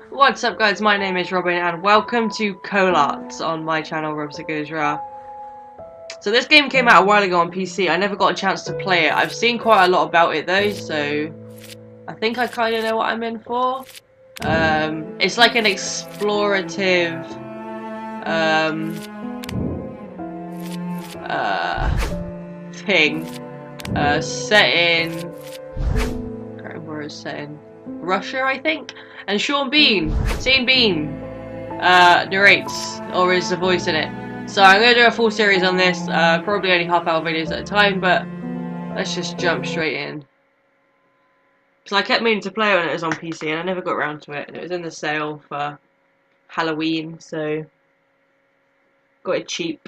What's up guys, my name is Robin and welcome to Kholat on my channel Robs Goes Ra. So this game came out a while ago on PC. I never got a chance to play it. I've seen quite a lot about it though, so I think I kind of know what I'm in for. It's like an explorative thing set in, I can't remember where it's set in. Russia, I think? And Sean Bean narrates, or is the voice in it. So I'm going to do a full series on this, probably only half-hour videos at a time, but let's just jump straight in. So I kept meaning to play it when it was on PC, and I never got around to it, and it was in the sale for Halloween, so got it cheap.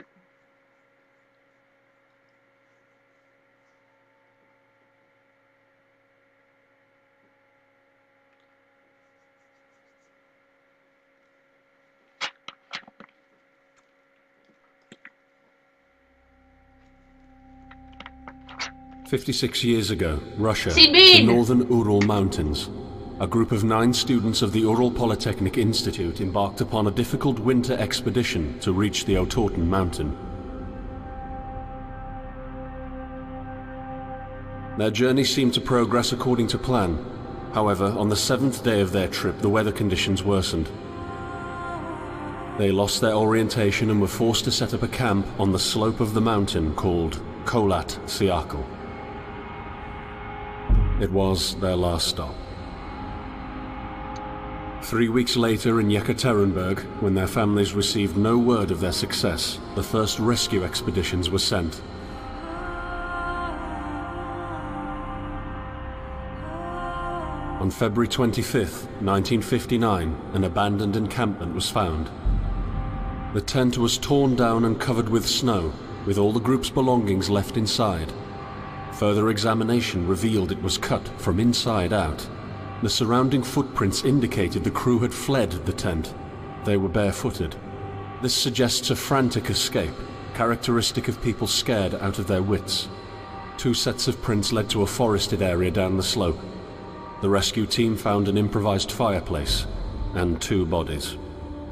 56 years ago, Russia, the the northern Ural Mountains. A group of 9 students of the Ural Polytechnic Institute embarked upon a difficult winter expedition to reach the Otorten mountain. Their journey seemed to progress according to plan. However, on the 7th day of their trip, the weather conditions worsened. They lost their orientation and were forced to set up a camp on the slope of the mountain called Kholat. It was their last stop. 3 weeks later in Yekaterinburg, when their families received no word of their success, the first rescue expeditions were sent. On February 25th, 1959, an abandoned encampment was found. The tent was torn down and covered with snow, with all the group's belongings left inside. Further examination revealed it was cut from inside out. The surrounding footprints indicated the crew had fled the tent. They were barefooted. This suggests a frantic escape, characteristic of people scared out of their wits. 2 sets of prints led to a forested area down the slope. The rescue team found an improvised fireplace and 2 bodies.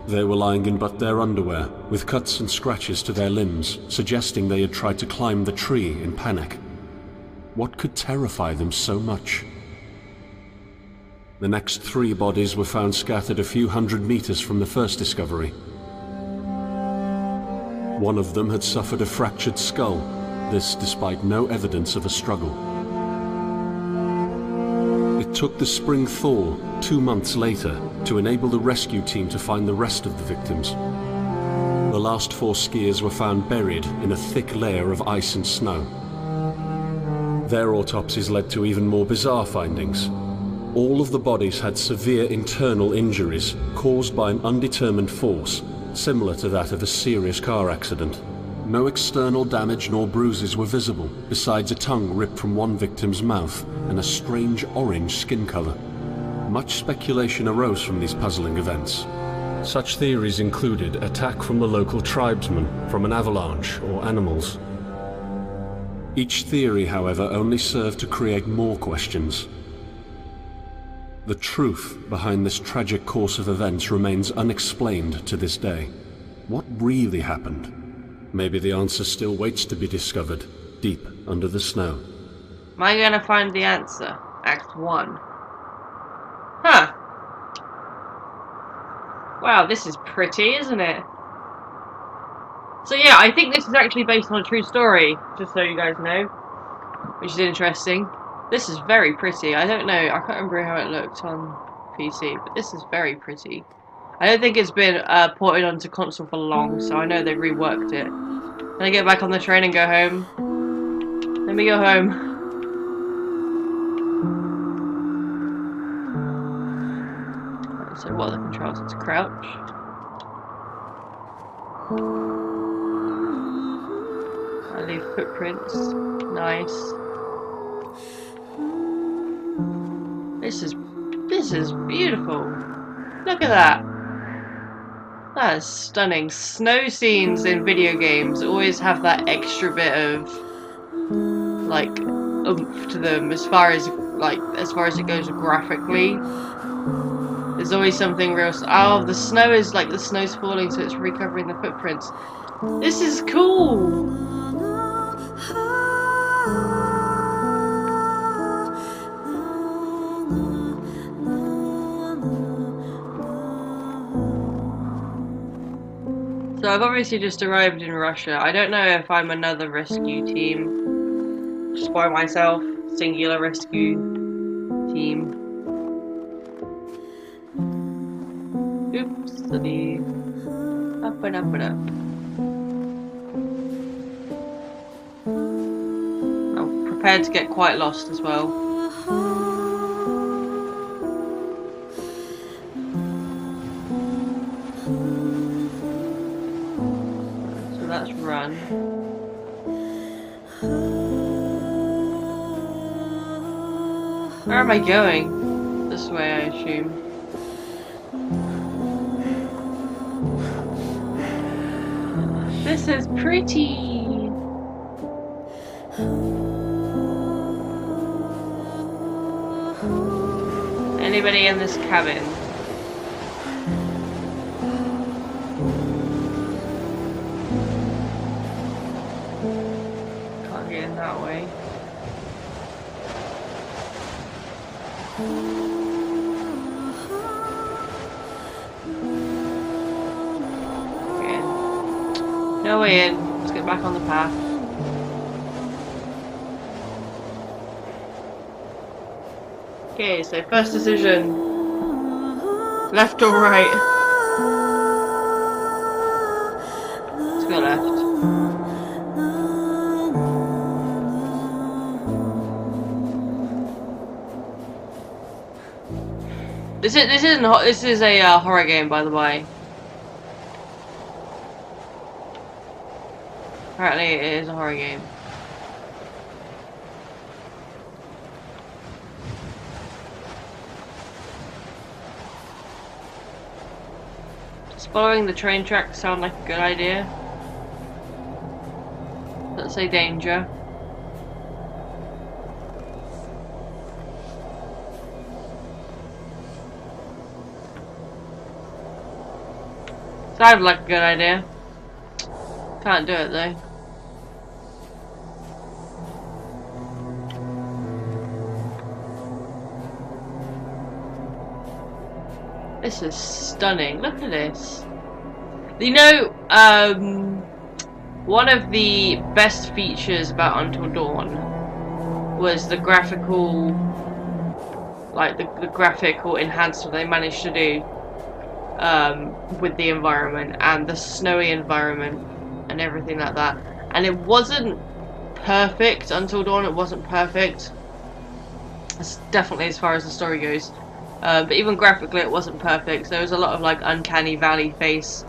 They were lying in but their underwear, with cuts and scratches to their limbs, suggesting they had tried to climb the tree in panic. What could terrify them so much? The next 3 bodies were found scattered a few hundred meters from the first discovery. One of them had suffered a fractured skull, this despite no evidence of a struggle. It took the spring thaw 2 months later to enable the rescue team to find the rest of the victims. The last 4 skiers were found buried in a thick layer of ice and snow. Their autopsies led to even more bizarre findings. All of the bodies had severe internal injuries caused by an undetermined force, similar to that of a serious car accident. No external damage nor bruises were visible, besides a tongue ripped from one victim's mouth and a strange orange skin color. Much speculation arose from these puzzling events. Such theories included attack from the local tribesmen, from an avalanche, or animals. Each theory, however, only served to create more questions. The truth behind this tragic course of events remains unexplained to this day. What really happened? Maybe the answer still waits to be discovered, deep under the snow. Am I gonna find the answer? Act 1. Huh. Wow, this is pretty, isn't it? So yeah, I think this is actually based on a true story, just so you guys know, which is interesting. This is very pretty. I don't know, I can't remember how it looked on PC, but this is very pretty. I don't think it's been ported onto console for long, so I know they reworked it. Can I get back on the train and go home? Let me go home. Right, so what are the controls? It's crouch. I leave footprints. Nice. This is beautiful. Look at that. That is stunning. Snow scenes in video games always have that extra bit of like oomph to them as far as it goes graphically. There's always something real. Oh, the snow is like the snow's falling, so it's recovering the footprints. This is cool. So I've obviously just arrived in Russia. I don't know if I'm another rescue team, just by myself, singular rescue team. Oops, up and up and up. I'm prepared to get quite lost as well. So that's run. Where am I going? This way, I assume. This is pretty. Anybody in this cabin? Can't get in that way. No way in. Let's get back on the path. Okay, so first decision. Left or right? Let's go left. This is a horror game, by the way. Apparently it is a horror game. Does following the train tracks sound like a good idea? Let's say danger. Sounds like a good idea. Can't do it though. This is stunning. Look at this. You know, one of the best features about Until Dawn was the graphical, like the graphical enhancement they managed to do with the environment and the snowy environment and everything like that. And it wasn't perfect. Until Dawn, it wasn't perfect. It's definitely as far as the story goes. But even graphically it wasn't perfect, so there was a lot of like uncanny valley face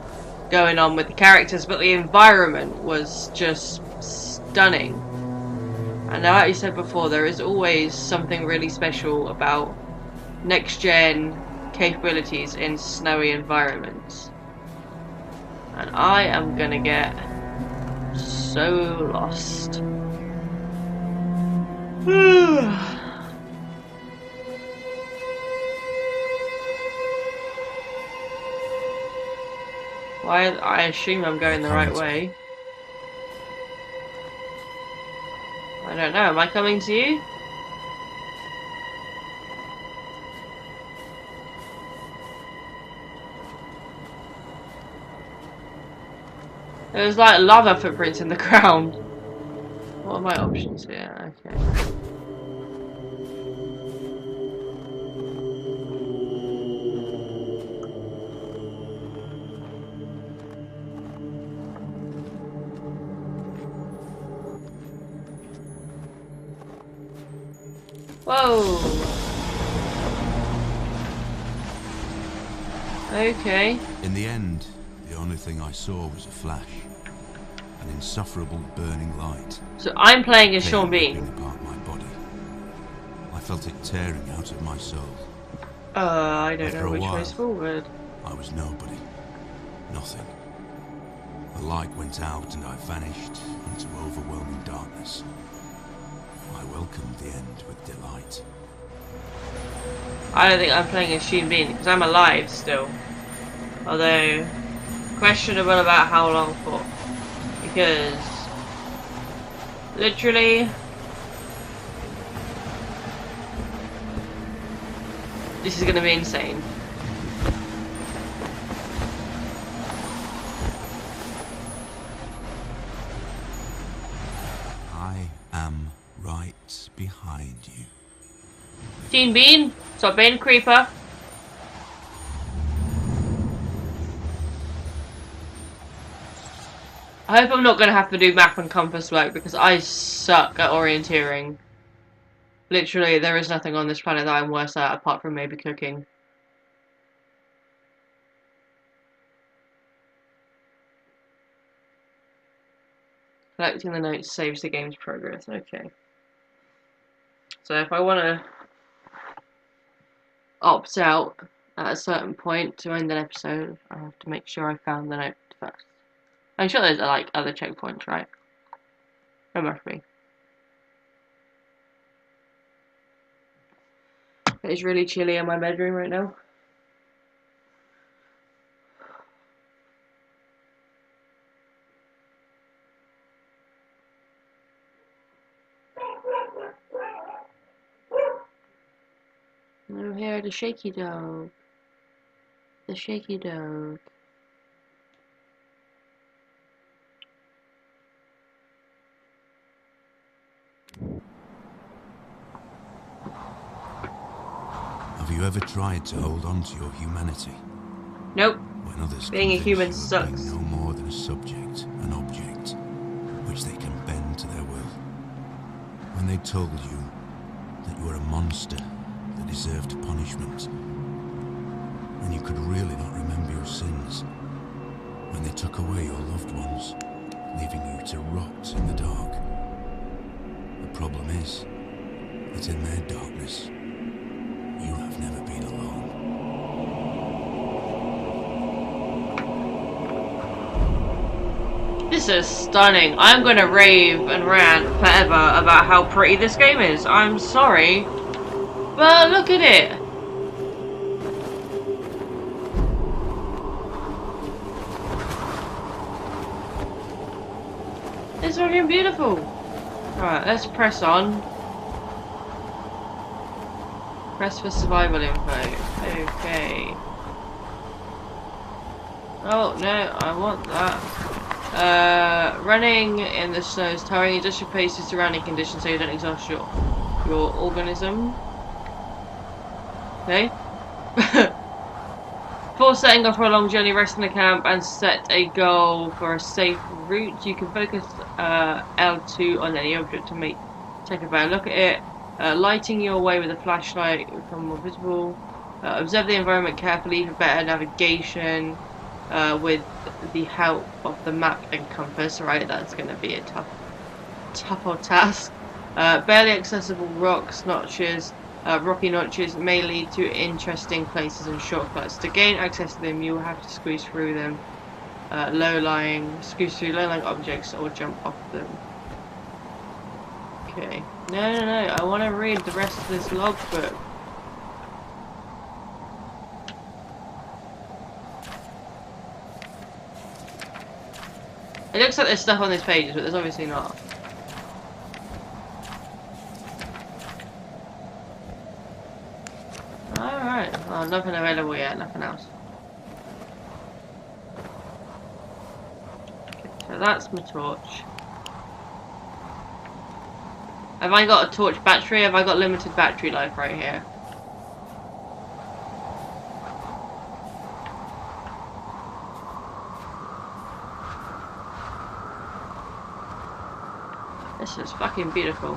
going on with the characters, but the environment was just stunning. And now, like you said before, there is always something really special about next-gen capabilities in snowy environments. And I am gonna get so lost. Why? I assume I'm going the right way. I don't know. Am I coming to you? There's like lava footprints in the ground. What are my options here? Okay. Whoa. Okay. In the end, the only thing I saw was a flash. An insufferable burning light. So I'm playing as Sean Bean. Apart my body. I felt it tearing out of my soul. I don't know which way's forward. I was nobody. Nothing. The light went out and I vanished into overwhelming darkness. I welcomed the end with delight. I don't think I'm playing as Sheen Bean because I'm alive still. Although, questionable about how long for. Because, literally, this is going to be insane. I am right behind you. Sheen Bean, stop being a creeper. I hope I'm not going to have to do map and compass work because I suck at orienteering. Literally, there is nothing on this planet that I'm worse at apart from maybe cooking. Collecting the notes saves the game's progress. Okay. So if I want to opt out at a certain point to end an episode, I have to make sure I found the note first. I'm sure there's like other checkpoints, right? There must be. It's really chilly in my bedroom right now. Oh, here, the shaky dog. The shaky dog. Have you ever tried to hold on to your humanity? Nope. When others Being a convince human you of sucks. being no more than a subject, an object, which they can bend to their will. When they told you that you were a monster that deserved punishment. When you could really not remember your sins. When they took away your loved ones, leaving you to rot in the dark. The problem is that in their darkness, you have never been alone. This is stunning. I'm gonna rave and rant forever about how pretty this game is. I'm sorry, but look at it. It's fucking beautiful. Alright, let's press on. Press for survival info. Okay. Oh no, I want that. Running in the snow is tiring. Adjust your pace to surrounding conditions so you don't exhaust your organism. Okay. Before setting off for a long journey, rest in the camp and set a goal for a safe route. You can focus L2 on any object to take a better look at it. Lighting your way with a flashlight will become more visible. Observe the environment carefully for better navigation with the help of the map and compass. Right, that's going to be a tough old task. Barely accessible rocks, notches. Rocky notches may lead to interesting places and shortcuts. To gain access to them, you will have to squeeze through them. Squeeze through low-lying objects or jump off them. Okay. No. I want to read the rest of this logbook. It looks like there's stuff on this page, but there's obviously not. Alright, well, nothing available yet, nothing else. Okay, so that's my torch. Have I got a torch battery? Have I got limited battery life right here? This is fucking beautiful.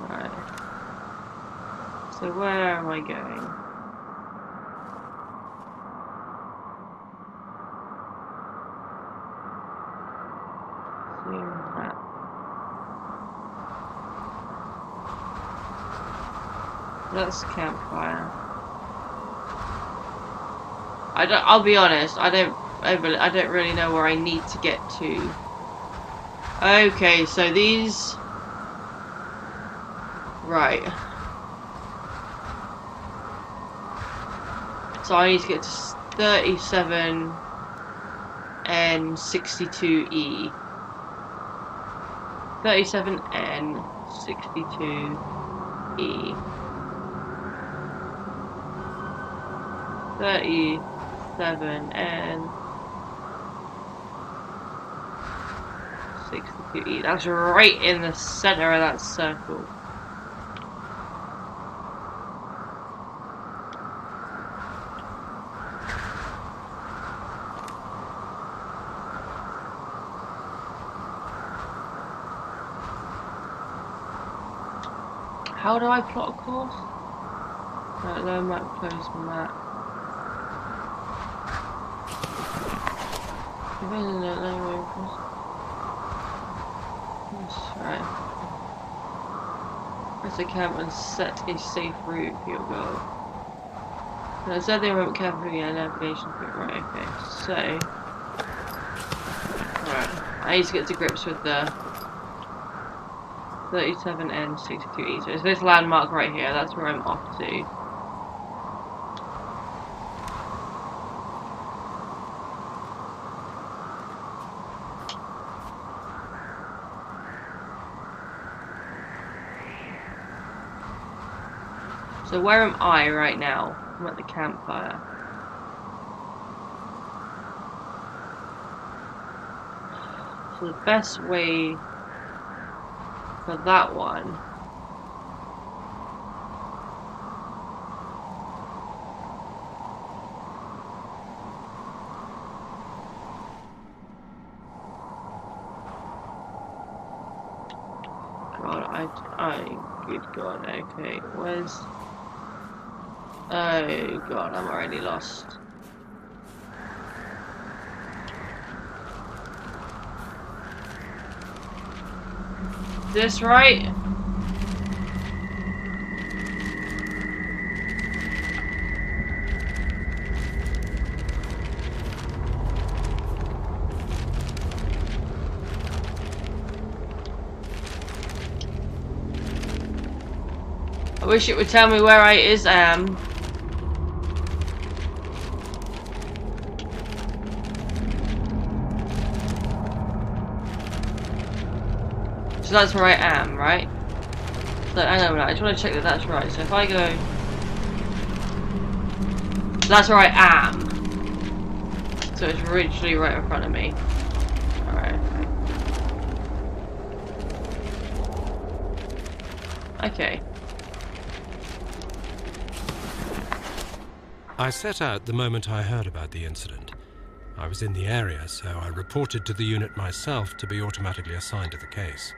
Alright. So where am I going? That's campfire. I'll be honest. I don't really know where I need to get to. Okay, so these. Right. So I need to get to 37 and 62E. 37 and 62E. 37 and 62E. That's right in the center of that circle. How do I plot a course? Low map, close map. Right. Press the camp and set a safe route for your goal. Now, set the remote carefully and navigation for it. Right, okay. So. Alright. I need to get to grips with the 37 and 62E. So it's this landmark right here. That's where I'm off to. So where am I right now? I'm at the campfire. So the best way for that one good God, okay, where's... Oh God, I'm already lost. This right? I wish it would tell me where I am. So that's where I am, right? So hang on a minute, I just want to check that that's right. So if I go... So that's where I am. So it's literally right in front of me. Alright, okay. I set out the moment I heard about the incident. I was in the area, so I reported to the unit myself to be automatically assigned to the case.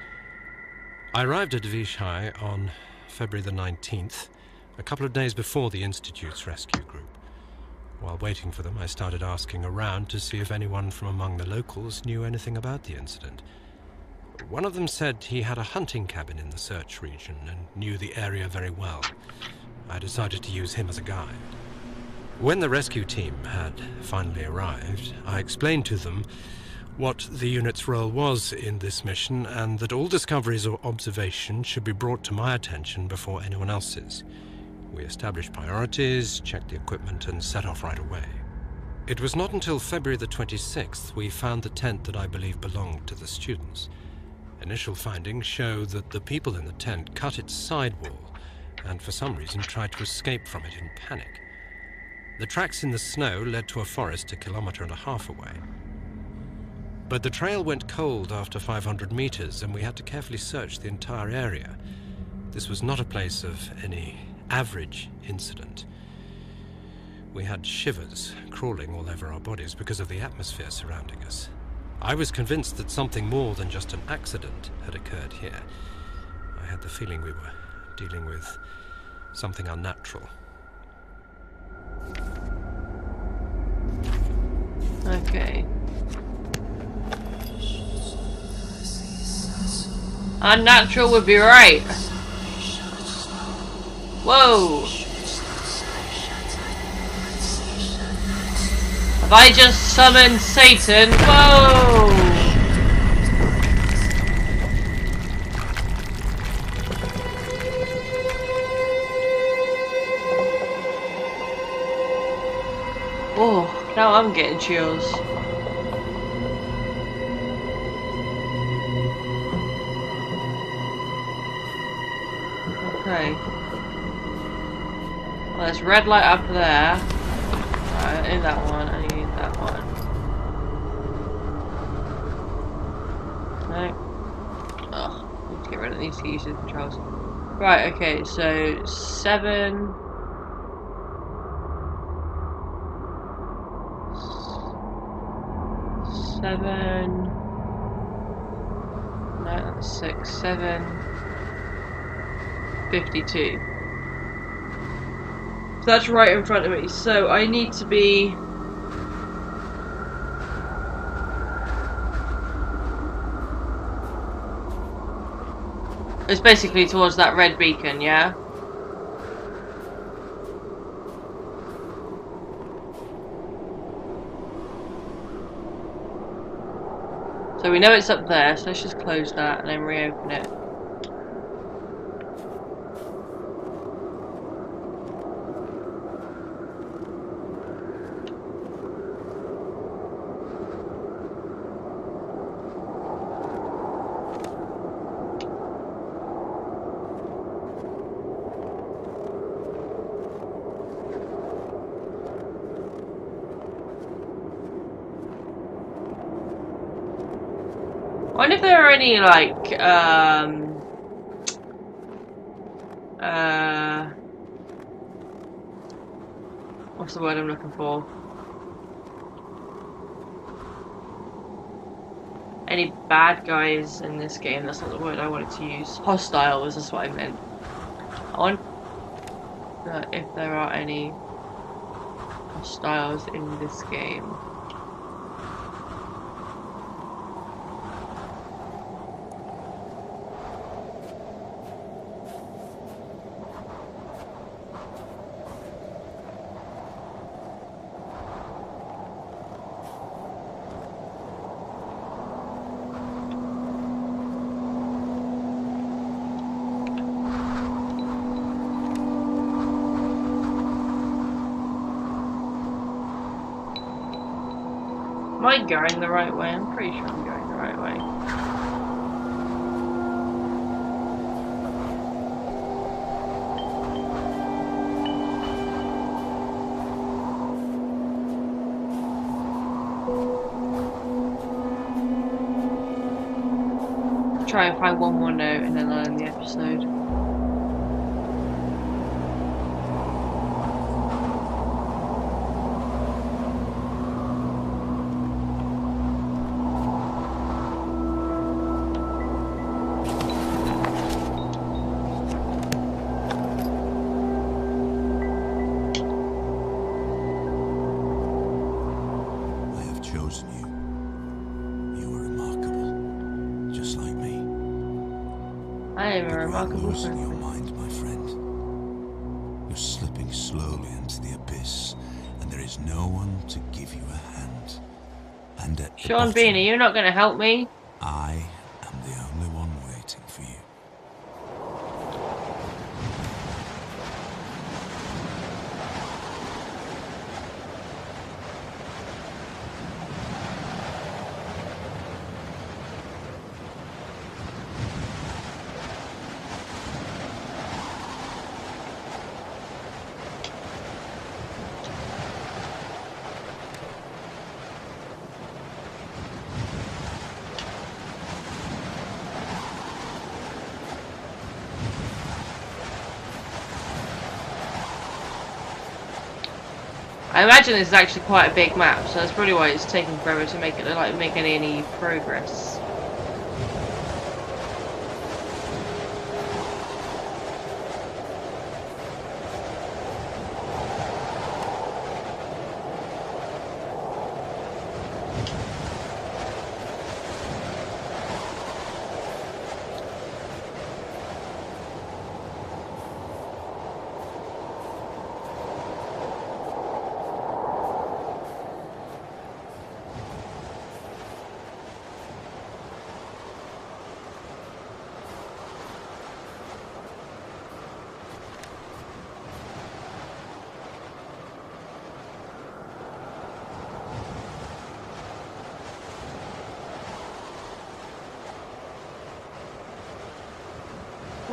I arrived at Vichy on February the 19th, a couple of days before the Institute's rescue group. While waiting for them, I started asking around to see if anyone from among the locals knew anything about the incident. One of them said he had a hunting cabin in the search region and knew the area very well. I decided to use him as a guide. When the rescue team had finally arrived, I explained to them what the unit's role was in this mission and that all discoveries or observations should be brought to my attention before anyone else's. We established priorities, checked the equipment, and set off right away. It was not until February the 26th we found the tent that I believe belonged to the students. Initial findings show that the people in the tent cut its sidewall and for some reason tried to escape from it in panic. The tracks in the snow led to a forest 1.5 kilometers away. But the trail went cold after 500 meters, and we had to carefully search the entire area. This was not a place of any average incident. We had shivers crawling all over our bodies because of the atmosphere surrounding us. I was convinced that something more than just an accident had occurred here. I had the feeling we were dealing with something unnatural. Okay. Unnatural would be right. Whoa! Have I just summoned Satan? Whoa! Oh, now I'm getting chills. Okay. Well, there's red light up there. Right, in that one, I need that one. No. Ugh, need to get rid of these to use the controls. Right, okay, so 7. No, that's 6, 7, 52. So that's right in front of me. So I need to be. It's basically towards that red beacon, yeah? So we know it's up there, so let's just close that and then reopen it. I wonder if there are any, like, what's the word I'm looking for? Any bad guys in this game? That's not the word I wanted to use. Hostiles, that's what I meant. I wonder if there are any hostiles in this game. Am I going the right way? I'm pretty sure I'm going the right way. Try and find one more note and then I'll end the episode. I am a remarkable losing your person. mind, my friend. You're slipping slowly into the abyss, and there is no one to give you a hand. And at the Sean Bean, are bottom, you not going to help me? I am the only one waiting for you. I imagine this is actually quite a big map, so that's probably why it's taking forever to make it look like making any progress.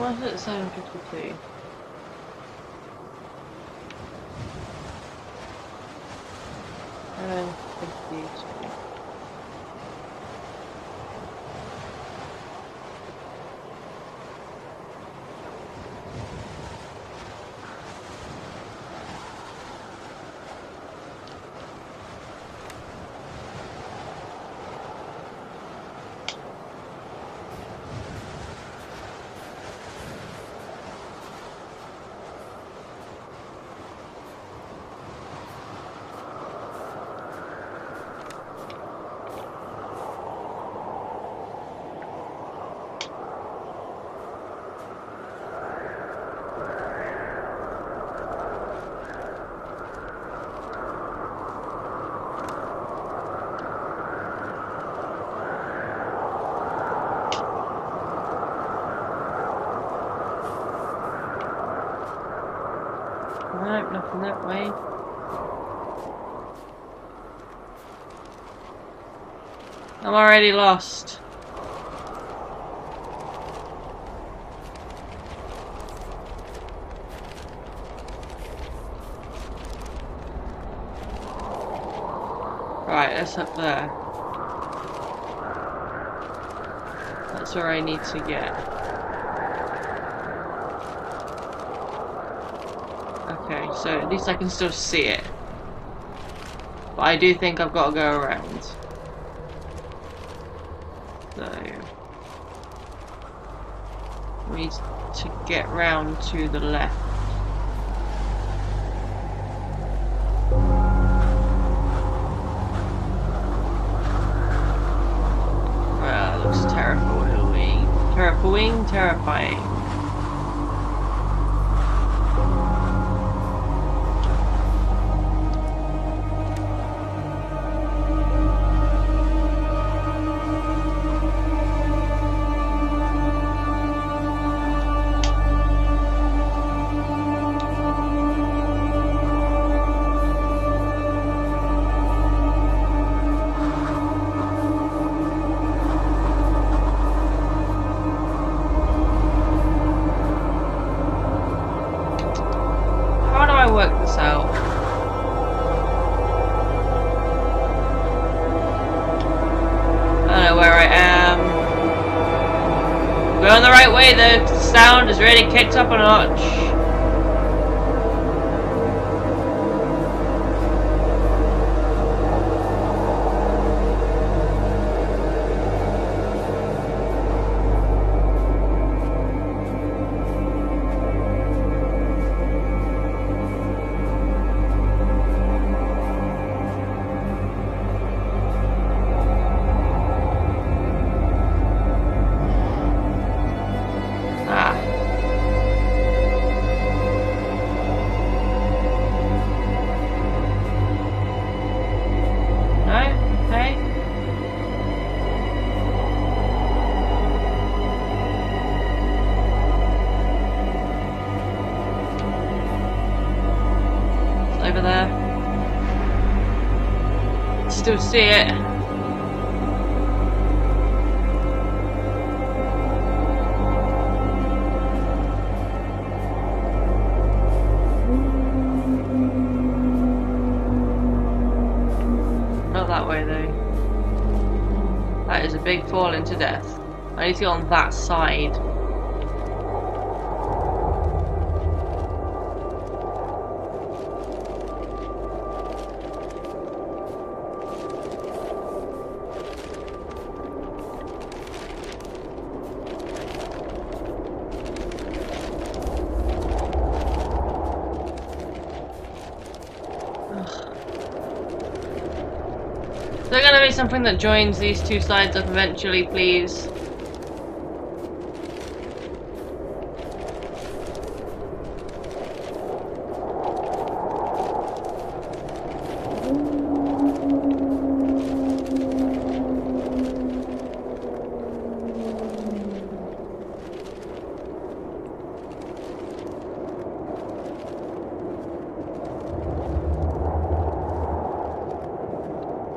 What's it 7:52? Um, 52. Nope, nothing that way. I'm already lost. Right, that's up there. That's where I need to get. Okay, so at least I can still see it. But I do think I've got to go around. So we need to get round to the left. Well, it looks terrifying. Terrifying. How do I work this out? I don't know where I am. Going the right way, the sound is really kicked up a notch. Over there. Still see it. Not that way though. That is a big fall into death. I need to go on that side. Is there gonna be something that joins these two sides up eventually, please?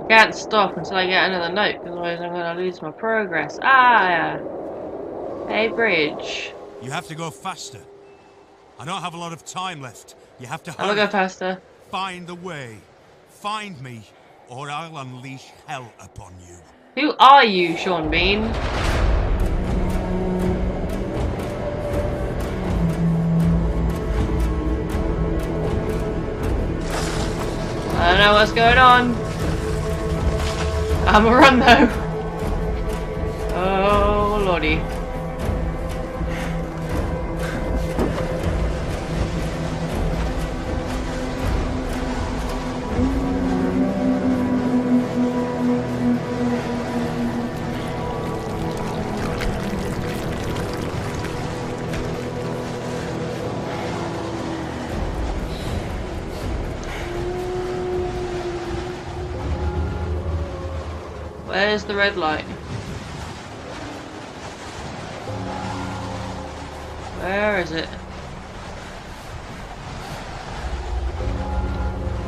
Can't stop until I get another note, otherwise I'm gonna lose my progress. Ah, hey, bridge. You have to go faster. I don't have a lot of time left. You have to I'm gonna hurry. go faster. Find the way. Find me, or I'll unleash hell upon you. Who are you, Sean Bean? I don't know what's going on. I'm gonna run though. Oh lordy. Where's the red light? Where is it?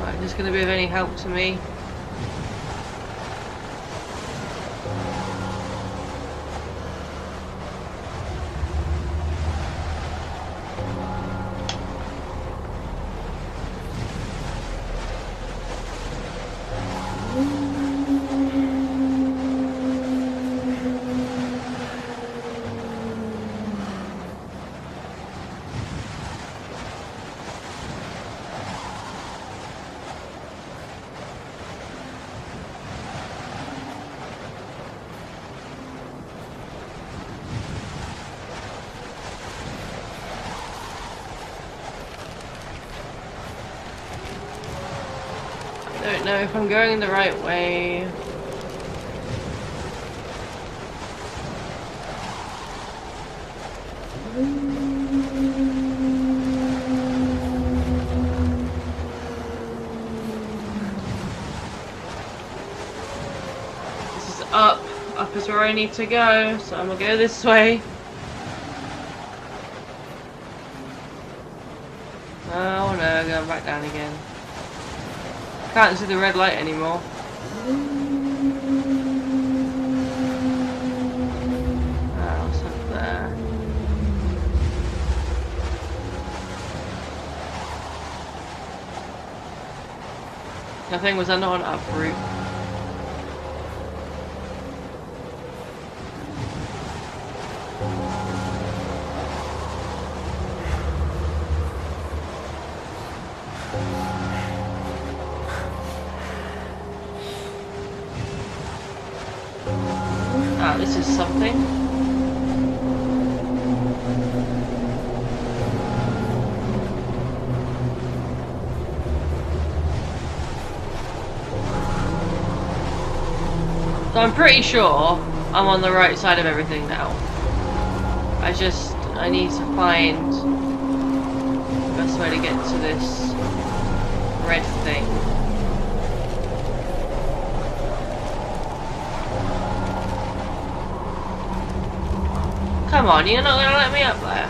Right, is this going to be of any help to me? I don't know if I'm going the right way. This is up. Up is where I need to go, so I'm gonna go this way. Oh no, going back down again. Can't see the red light anymore. Oh, what's up there? Nothing. Was that not an up route? Ah, this is something. So I'm pretty sure I'm on the right side of everything now. I need to find the best way to get to this red thing. Come on, you're not gonna let me up there.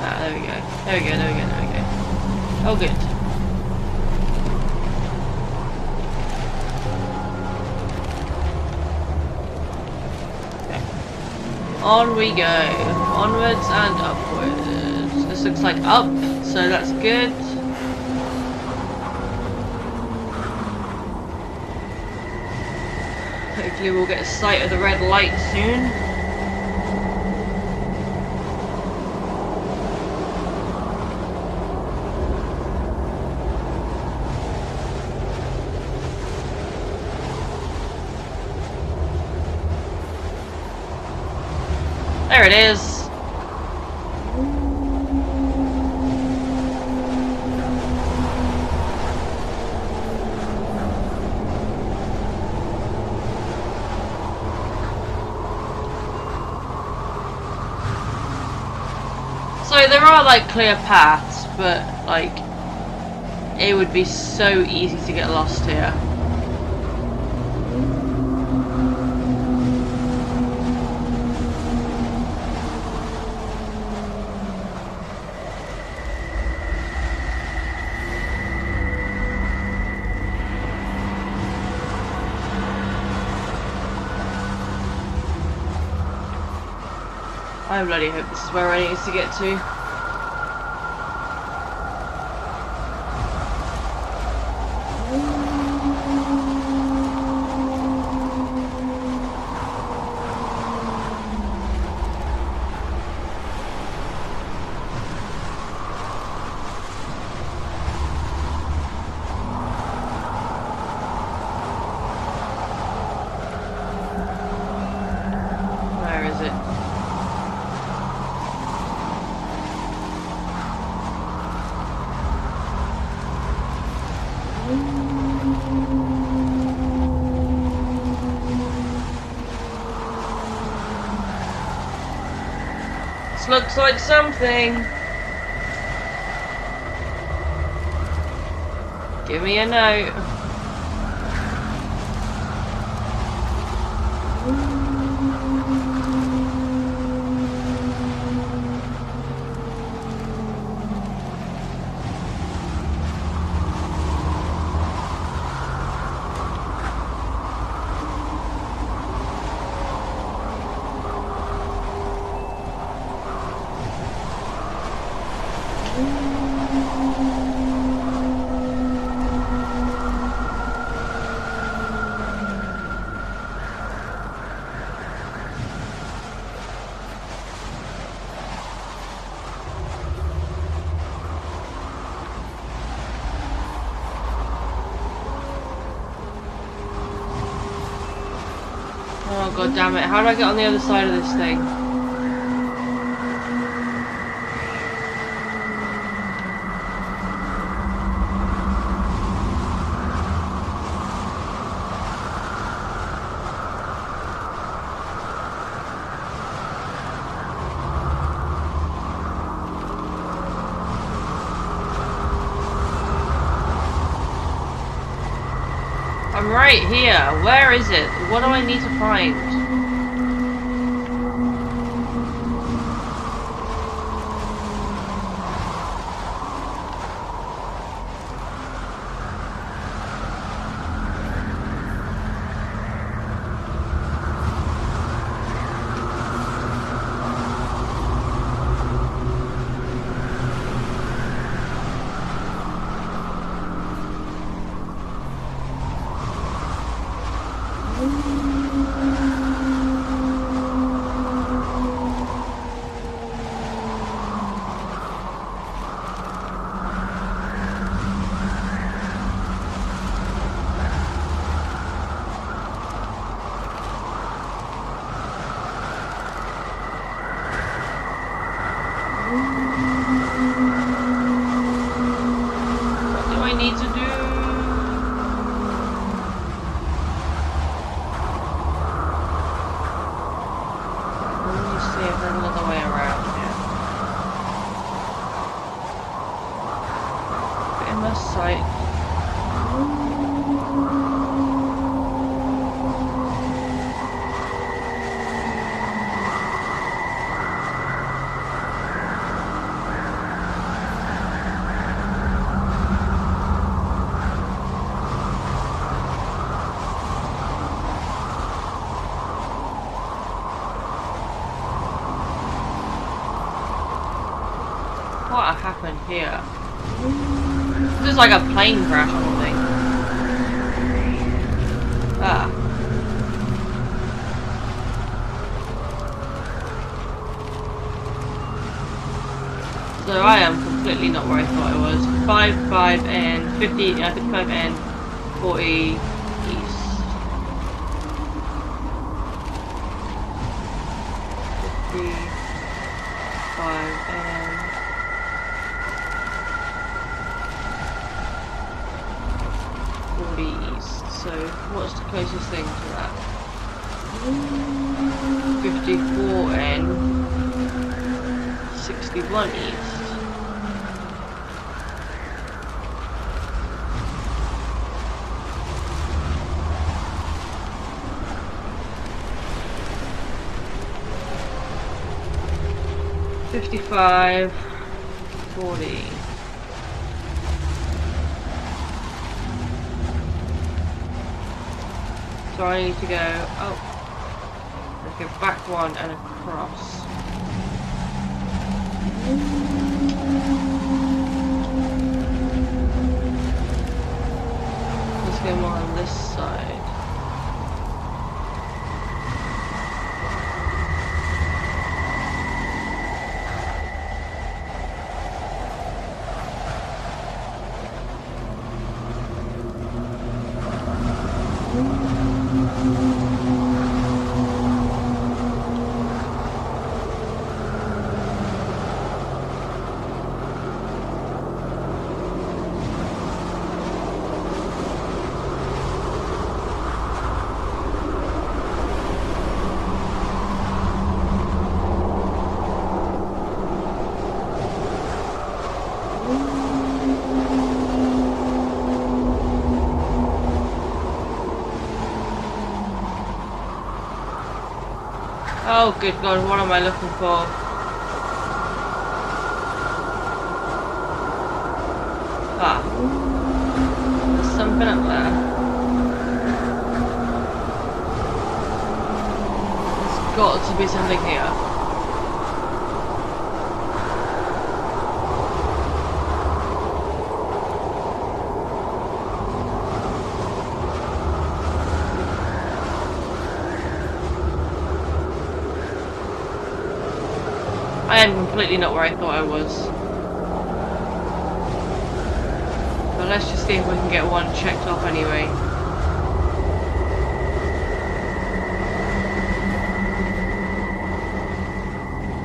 Ah, there we go. There we go, there we go, there we go. Oh, good. On we go, onwards and upwards. This looks like up, so that's good. Hopefully we'll get a sight of the red light soon. There it is. So there are like clear paths, but like it would be so easy to get lost here. I bloody hope this is where I need to get to. Where is it? This looks like something. Give me a note. Oh god damn it, how do I get on the other side of this thing? I'm right here. Where is it? What do I need to find? What do I need to do? Let me see if there's another way around here. Bit in my sight. What happened here? This is like a plane crash or something. Ah. So I am completely not where I thought I was. 55N, 50, 55N, 40 east. 55N. 40 east. So what's the closest thing to that? 54N. 61 east. $55, 40. So I need to go, oh, let's go back one and across. Let's go more on this side. Oh, good God, what am I looking for? Ah, there's something up there. There's got to be something here. I am completely not where I thought I was. But let's just see if we can get one checked off anyway.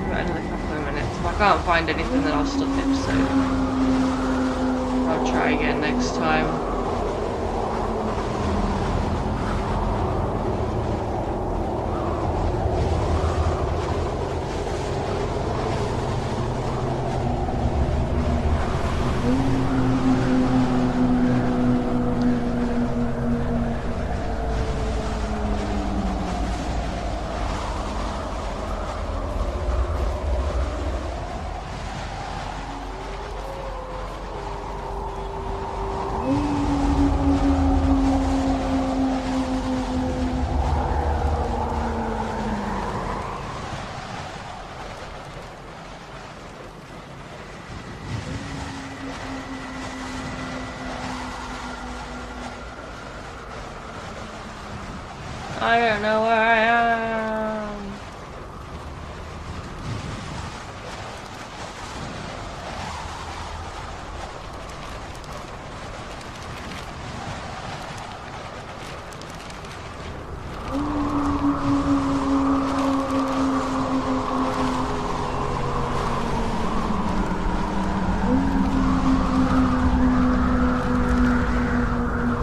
About another couple of minutes. If I can't find anything, then I'll stop the episode. I'll try again next time. I don't know where I am.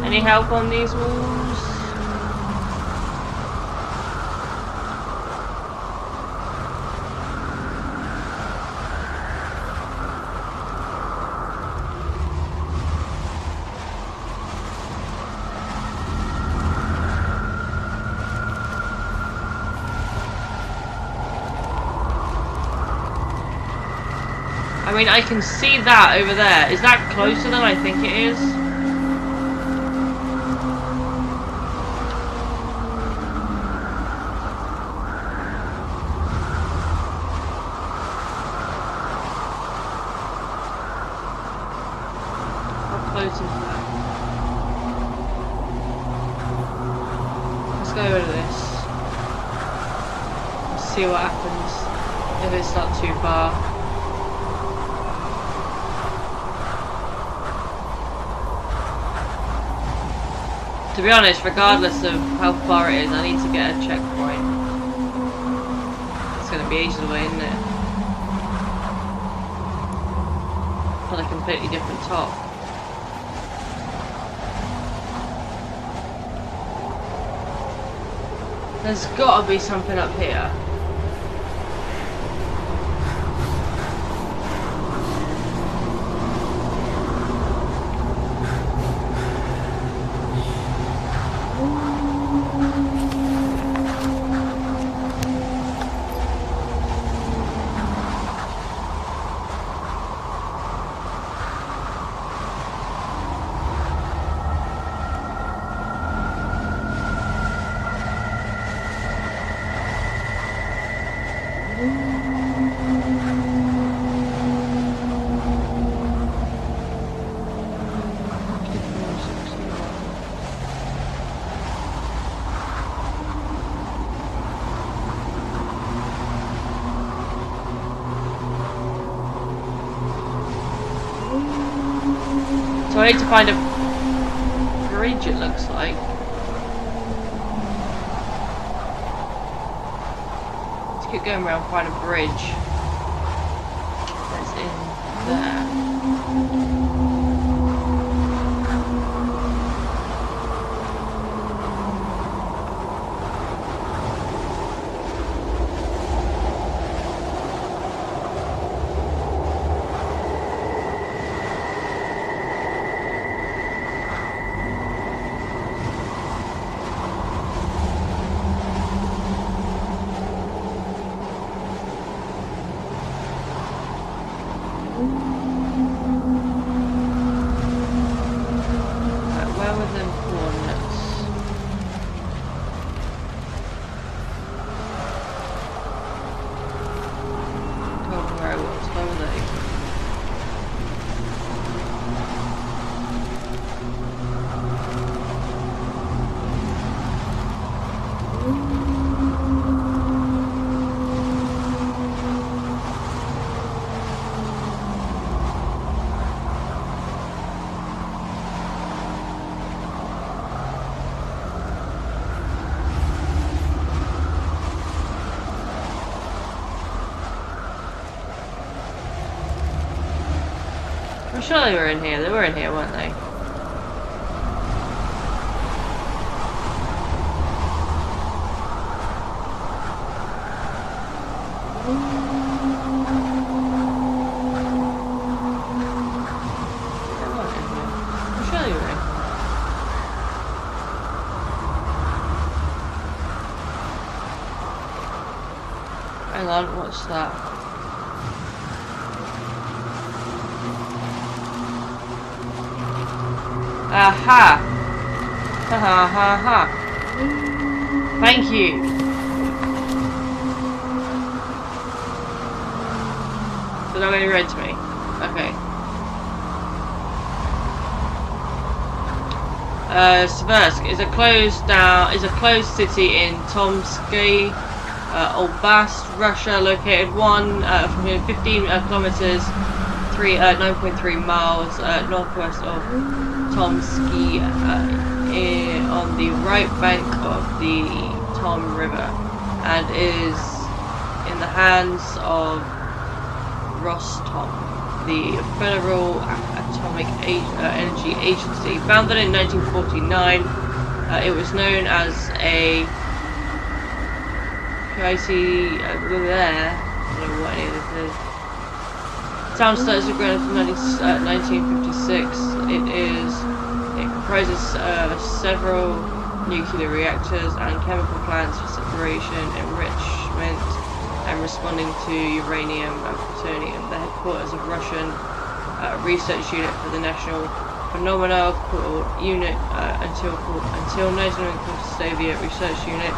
Any help on these walls? I mean, I can see that over there. Is that closer than I think it is? How close is that? Let's go over to this. Let's see what happens if it's not too far. To be honest, regardless of how far it is, I need to get a checkpoint. It's going to be ages away, isn't it? On a completely different top. There's got to be something up here. So I need to find a bridge, it looks like. Let's keep going around and find a bridge that's in there. Where were the coordinates? Told me where I was. Where were they? I'm sure they were in here. They were in here, weren't they? They weren't in here. I'm sure they were in here. Hang on, what's that? Aha! Ha ha ha ha! Thank you! So they're going to read to me. Okay. Sversk is a closed city in Tomsky, Oblast, Russia, located 15 kilometers, 9.3 miles northwest of Tomsky, on the right bank of the Tom River, and is in the hands of Rostom, the Federal Atomic Energy Agency. Founded in 1949, it was known as a PIC. I don't know what any of this is. Town starts with ground from 1956. It comprises several nuclear reactors and chemical plants for separation, enrichment, and responding to uranium and plutonium. The headquarters of Russian research unit for the national phenomena called unit until 1990 called Soviet Research Unit.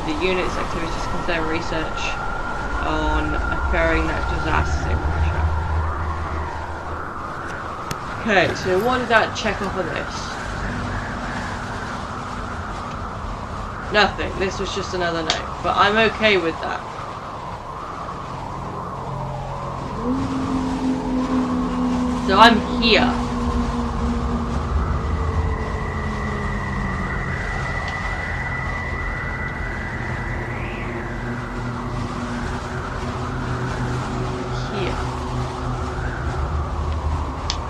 The unit's activities concern research on occurring natural disasters in Russia. Okay, so what did that check off of this? Nothing. This was just another note, but I'm okay with that. So I'm here.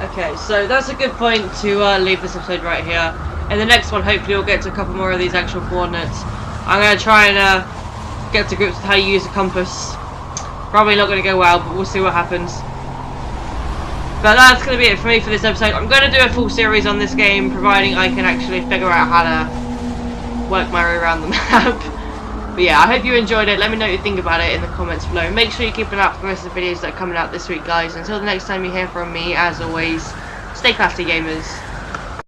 Okay, so that's a good point to leave this episode right here. In the next one, hopefully we'll get to a couple more of these actual coordinates. I'm going to try and get to grips with how you use a compass. Probably not going to go well, but we'll see what happens. But that's going to be it for me for this episode. I'm going to do a full series on this game, providing I can actually figure out how to work my way around the map. But yeah, I hope you enjoyed it. Let me know what you think about it in the comments below. Make sure you keep an eye out for the rest of the videos that are coming out this week, guys. Until the next time you hear from me, as always, stay crafty, gamers.